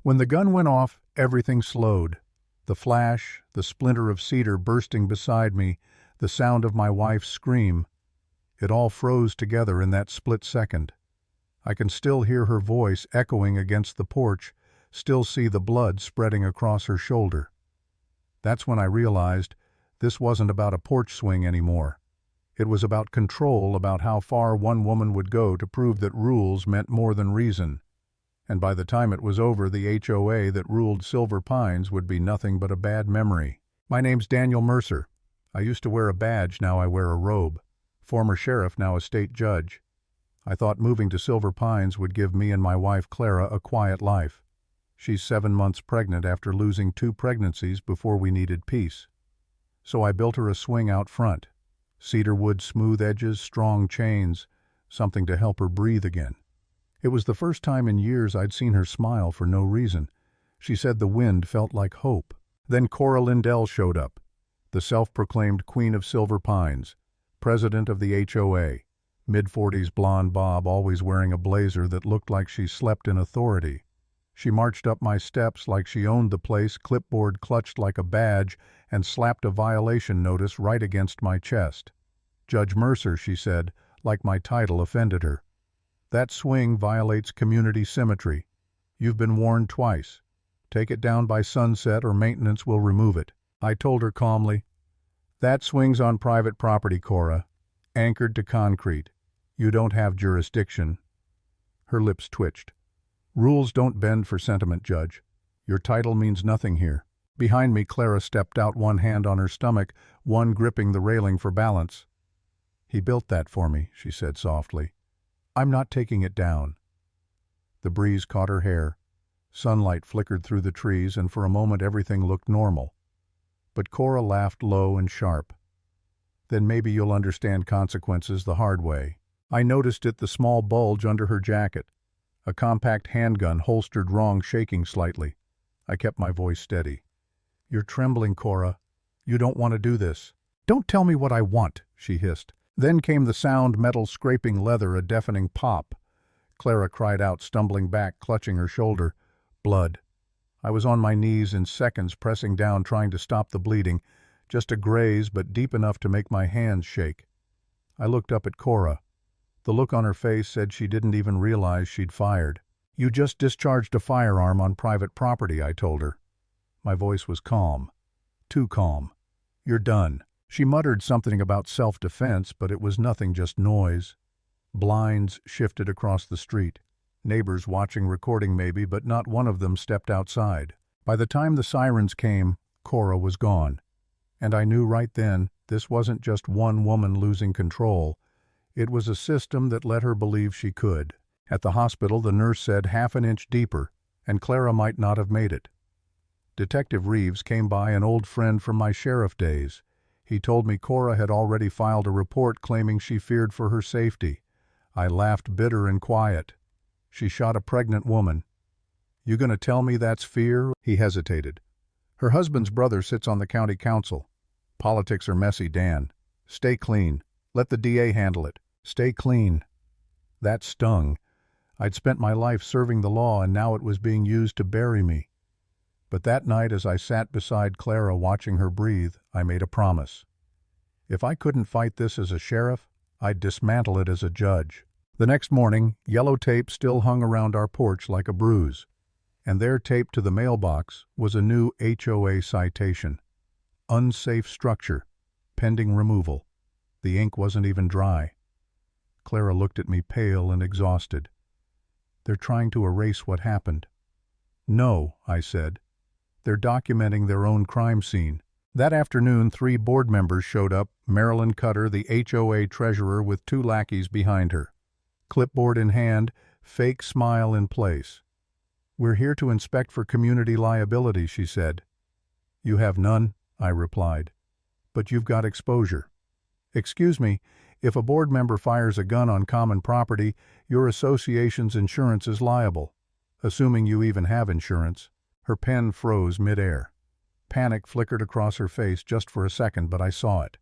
When the gun went off, everything slowed. The flash, the splinter of cedar bursting beside me, the sound of my wife's scream. It all froze together in that split second. I can still hear her voice echoing against the porch, still see the blood spreading across her shoulder. That's when I realized this wasn't about a porch swing anymore. It was about control, about how far one woman would go to prove that rules meant more than reason. And by the time it was over, the HOA that ruled Silver Pines would be nothing but a bad memory. My name's Daniel Mercer. I used to wear a badge, now I wear a robe. Former sheriff, now a state judge. I thought moving to Silver Pines would give me and my wife Clara a quiet life. She's 7 months pregnant after losing 2 pregnancies before we needed peace. So I built her a swing out front. Cedar wood, smooth edges, strong chains, something to help her breathe again. It was the first time in years I'd seen her smile for no reason. She said the wind felt like hope. Then Cora Lindell showed up, the self-proclaimed Queen of Silver Pines, president of the HOA, mid-40s blonde bob, always wearing a blazer that looked like she slept in authority. She marched up my steps like she owned the place, clipboard clutched like a badge, and slapped a violation notice right against my chest. "Judge Mercer," she said, like my title offended her. "That swing violates community symmetry. You've been warned twice. Take it down by sunset or maintenance will remove it." I told her calmly, "That swing's on private property, Cora, anchored to concrete. You don't have jurisdiction." Her lips twitched. "Rules don't bend for sentiment, Judge. Your title means nothing here." Behind me, Clara stepped out, one hand on her stomach, one gripping the railing for balance. "He built that for me," she said softly. "I'm not taking it down." The breeze caught her hair. Sunlight flickered through the trees, and for a moment everything looked normal. But Cora laughed low and sharp. "Then maybe you'll understand consequences the hard way." I noticed it, the small bulge under her jacket. A compact handgun, holstered wrong, shaking slightly. I kept my voice steady. "You're trembling, Cora. You don't want to do this." "Don't tell me what I want," she hissed. Then came the sound, metal scraping leather, a deafening pop. Clara cried out, stumbling back, clutching her shoulder. Blood. I was on my knees in seconds, pressing down, trying to stop the bleeding. Just a graze, but deep enough to make my hands shake. I looked up at Cora. The look on her face said she didn't even realize she'd fired. "You just discharged a firearm on private property," I told her. My voice was calm. Too calm. "You're done." She muttered something about self-defense, but it was nothing, just noise. Blinds shifted across the street. Neighbors watching, recording maybe, but not one of them stepped outside. By the time the sirens came, Cora was gone. And I knew right then this wasn't just one woman losing control. It was a system that let her believe she could. At the hospital, the nurse said half an inch deeper, and Clara might not have made it. Detective Reeves came by, an old friend from my sheriff days. He told me Cora had already filed a report claiming she feared for her safety. I laughed, bitter and quiet. "She shot a pregnant woman." "You gonna tell me that's fear?" He hesitated. "Her husband's brother sits on the county council. Politics are messy, Dan. Stay clean. Let the DA handle it. Stay clean." That stung. I'd spent my life serving the law, and now it was being used to bury me. But that night, as I sat beside Clara watching her breathe, I made a promise. If I couldn't fight this as a sheriff, I'd dismantle it as a judge. The next morning, yellow tape still hung around our porch like a bruise. And there, taped to the mailbox, was a new HOA citation. Unsafe structure. Pending removal. The ink wasn't even dry. Clara looked at me, pale and exhausted. "They're trying to erase what happened." "No," I said. "They're documenting their own crime scene." That afternoon, 3 board members showed up, Marilyn Cutter, the HOA treasurer, with 2 lackeys behind her. Clipboard in hand, fake smile in place. "We're here to inspect for community liability," she said. "You have none," I replied. "But you've got exposure." "Excuse me, if a board member fires a gun on common property, your association's insurance is liable. Assuming you even have insurance." Her pen froze midair. Panic flickered across her face just for a second, but I saw it.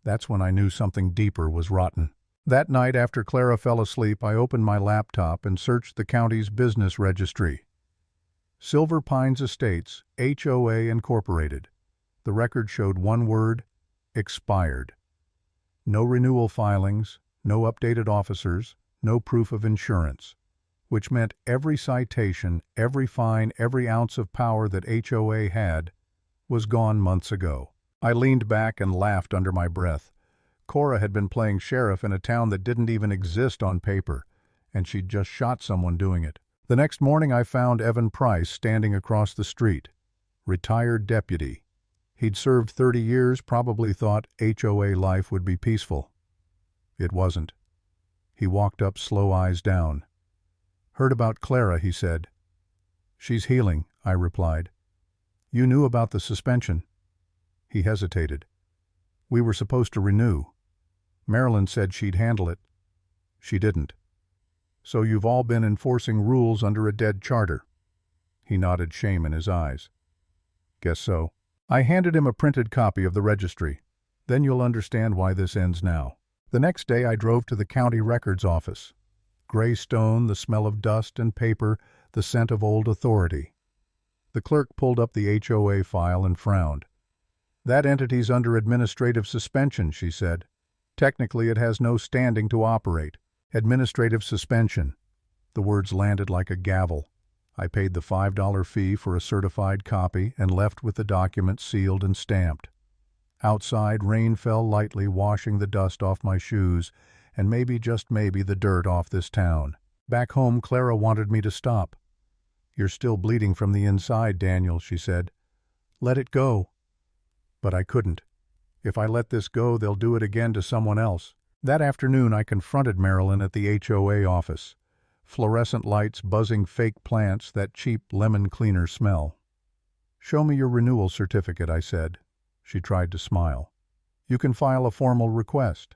That's when I knew something deeper was rotten. That night, after Clara fell asleep, I opened my laptop and searched the county's business registry. Silver Pines Estates, HOA Incorporated. The record showed one word: expired. No renewal filings, no updated officers, no proof of insurance, which meant every citation, every fine, every ounce of power that HOA had was gone months ago. I leaned back and laughed under my breath. Cora had been playing sheriff in a town that didn't even exist on paper, and she'd just shot someone doing it. The next morning I found Evan Price standing across the street. Retired deputy. He'd served 30 years, probably thought HOA life would be peaceful. It wasn't. He walked up, slow eyes down. "Heard about Clara," he said. "She's healing," I replied. "You knew about the suspension?" He hesitated. "We were supposed to renew. Marilyn said she'd handle it. She didn't. So you've all been enforcing rules under a dead charter?" He nodded, shame in his eyes. "Guess so." I handed him a printed copy of the registry. "Then you'll understand why this ends now." The next day I drove to the county records office. Gray stone, the smell of dust and paper, the scent of old authority. The clerk pulled up the HOA file and frowned. "That entity's under administrative suspension," she said. "Technically it has no standing to operate. Administrative suspension." The words landed like a gavel. I paid the $5 fee for a certified copy and left with the document sealed and stamped. Outside, rain fell lightly, washing the dust off my shoes, and maybe, just maybe, the dirt off this town. Back home, Clara wanted me to stop. "You're still bleeding from the inside, Daniel," she said. "Let it go." But I couldn't. If I let this go, they'll do it again to someone else. That afternoon I confronted Marilyn at the HOA office. Fluorescent lights, buzzing fake plants, that cheap lemon cleaner smell. "Show me your renewal certificate," I said. She tried to smile. "You can file a formal request."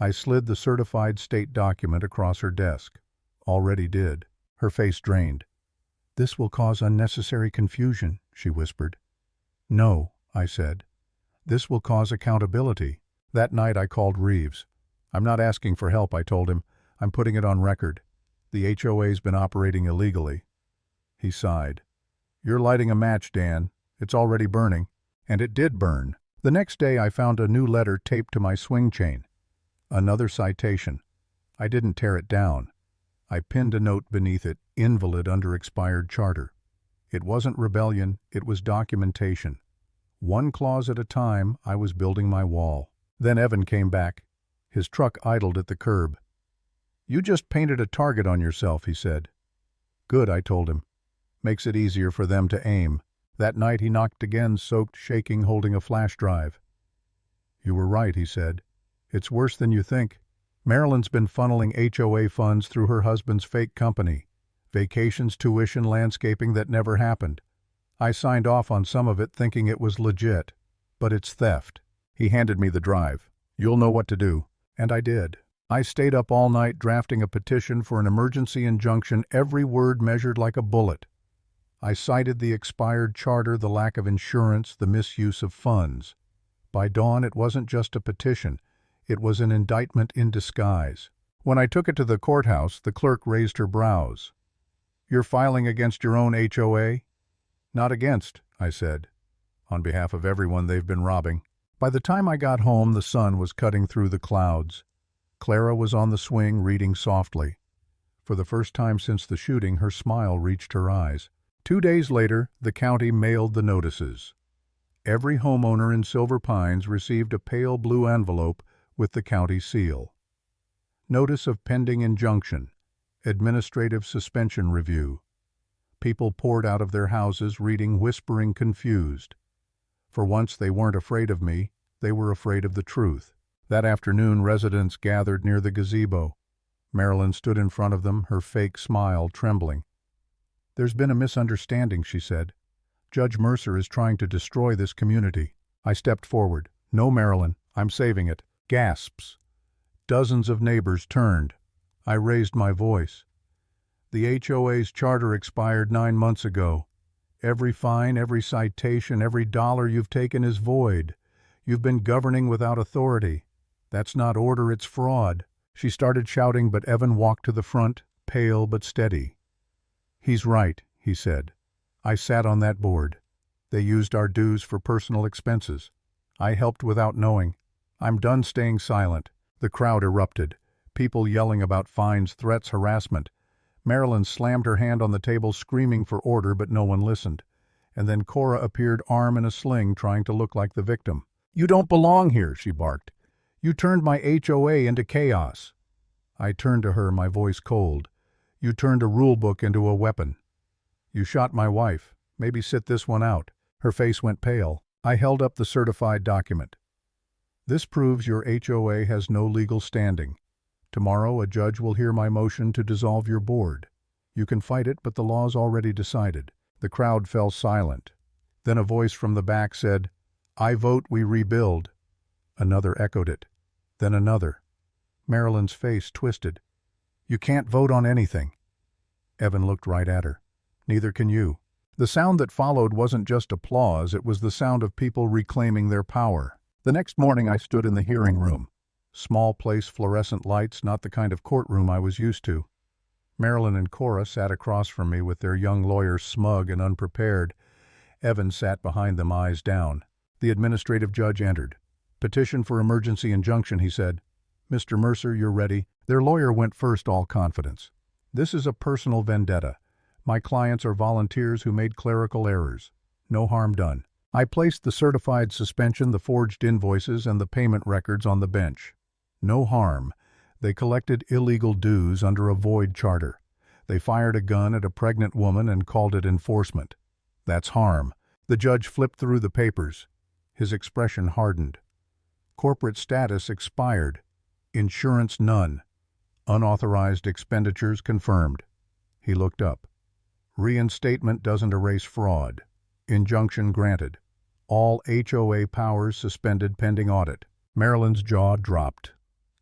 I slid the certified state document across her desk. "Already did." Her face drained. "This will cause unnecessary confusion," she whispered. "No," I said. "This will cause accountability." That night I called Reeves. "I'm not asking for help," I told him. "I'm putting it on record. The HOA's been operating illegally." He sighed. "You're lighting a match, Dan. It's already burning." And it did burn. The next day I found a new letter taped to my swing chain. Another citation. I didn't tear it down. I pinned a note beneath it: "Invalid under expired charter." It wasn't rebellion, it was documentation. One clause at a time, I was building my wall. Then Evan came back. His truck idled at the curb. "You just painted a target on yourself," he said. "Good," I told him. "Makes it easier for them to aim." That night he knocked again, soaked, shaking, holding a flash drive. "You were right," he said. "It's worse than you think. Marilyn's been funneling HOA funds through her husband's fake company. Vacations, tuition, landscaping that never happened. I signed off on some of it thinking it was legit. But it's theft." He handed me the drive. "You'll know what to do." And I did. I stayed up all night drafting a petition for an emergency injunction, every word measured like a bullet. I cited the expired charter, the lack of insurance, the misuse of funds. By dawn, it wasn't just a petition. It was an indictment in disguise. When I took it to the courthouse, the clerk raised her brows. "You're filing against your own HOA?" "Not against," I said. "On behalf of everyone they've been robbing." By the time I got home, the sun was cutting through the clouds. Clara was on the swing, reading softly. For the first time since the shooting, her smile reached her eyes. 2 days later, the county mailed the notices. Every homeowner in Silver Pines received a pale blue envelope with the county seal. Notice of pending injunction. Administrative suspension review. People poured out of their houses, reading, whispering, confused. For once they weren't afraid of me, they were afraid of the truth. That afternoon, residents gathered near the gazebo. Marilyn stood in front of them, her fake smile trembling. "There's been a misunderstanding," she said. "Judge Mercer is trying to destroy this community." I stepped forward. "No, Marilyn, I'm saving it." Gasps. Dozens of neighbors turned. I raised my voice. "The HOA's charter expired 9 months ago. Every fine, every citation, every dollar you've taken is void. You've been governing without authority. That's not order, it's fraud." She started shouting, but Evan walked to the front, pale but steady. "He's right," he said. I sat on that board. They used our dues for personal expenses. I helped without knowing. I'm done staying silent. The crowd erupted. People yelling about fines, threats, harassment. Marilyn slammed her hand on the table, screaming for order, but no one listened. And then Cora appeared, arm in a sling, trying to look like the victim. "You don't belong here," she barked. "You turned my HOA into chaos." I turned to her, my voice cold. "You turned a rule book into a weapon. You shot my wife. Maybe sit this one out." Her face went pale. I held up the certified document. "This proves your HOA has no legal standing. Tomorrow a judge will hear my motion to dissolve your board. You can fight it, but the law's already decided." The crowd fell silent. Then a voice from the back said, "I vote we rebuild." Another echoed it. Then another. Marilyn's face twisted. "You can't vote on anything." Evan looked right at her. "Neither can you." The sound that followed wasn't just applause, it was the sound of people reclaiming their power. The next morning I stood in the hearing room. Small place, fluorescent lights, not the kind of courtroom I was used to. Marilyn and Cora sat across from me with their young lawyer smug and unprepared. Evan sat behind them, eyes down. The administrative judge entered. "Petition for emergency injunction," he said. "Mr. Mercer, you're ready." Their lawyer went first, all confidence. "This is a personal vendetta. My clients are volunteers who made clerical errors. No harm done." I placed the certified suspension, the forged invoices, and the payment records on the bench. No harm. They collected illegal dues under a void charter. They fired a gun at a pregnant woman and called it enforcement. That's harm. The judge flipped through the papers. His expression hardened. Corporate status expired. Insurance none. Unauthorized expenditures confirmed. He looked up. Reinstatement doesn't erase fraud. Injunction granted. All HOA powers suspended pending audit. Marilyn's jaw dropped.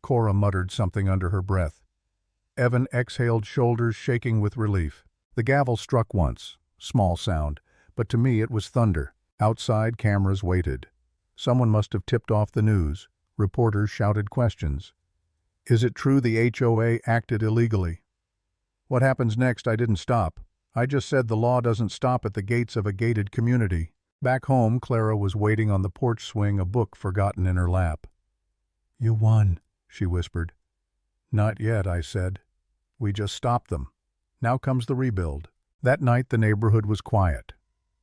Cora muttered something under her breath. Evan exhaled, shoulders shaking with relief. The gavel struck once. Small sound, but to me it was thunder. Outside, cameras waited. Someone must have tipped off the news. Reporters shouted questions. Is it true the HOA acted illegally? What happens next? I didn't stop. I just said the law doesn't stop at the gates of a gated community. Back home, Clara was waiting on the porch swing, a book forgotten in her lap. "You won," she whispered. "Not yet," I said. "We just stopped them. Now comes the rebuild." That night the neighborhood was quiet.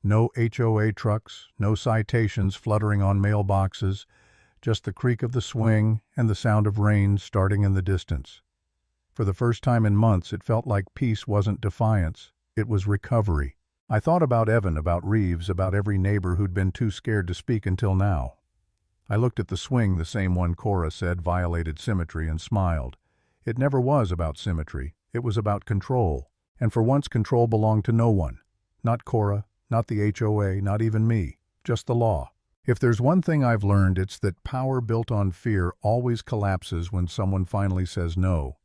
No HOA trucks, no citations fluttering on mailboxes, just the creak of the swing and the sound of rain starting in the distance. For the first time in months, it felt like peace wasn't defiance, it was recovery. I thought about Evan, about Reeves, about every neighbor who'd been too scared to speak until now. I looked at the swing, the same one Cora said violated symmetry, and smiled. It never was about symmetry, it was about control. And for once control belonged to no one. Not Cora, not the HOA, not even me, just the law. If there's one thing I've learned, it's that power built on fear always collapses when someone finally says no.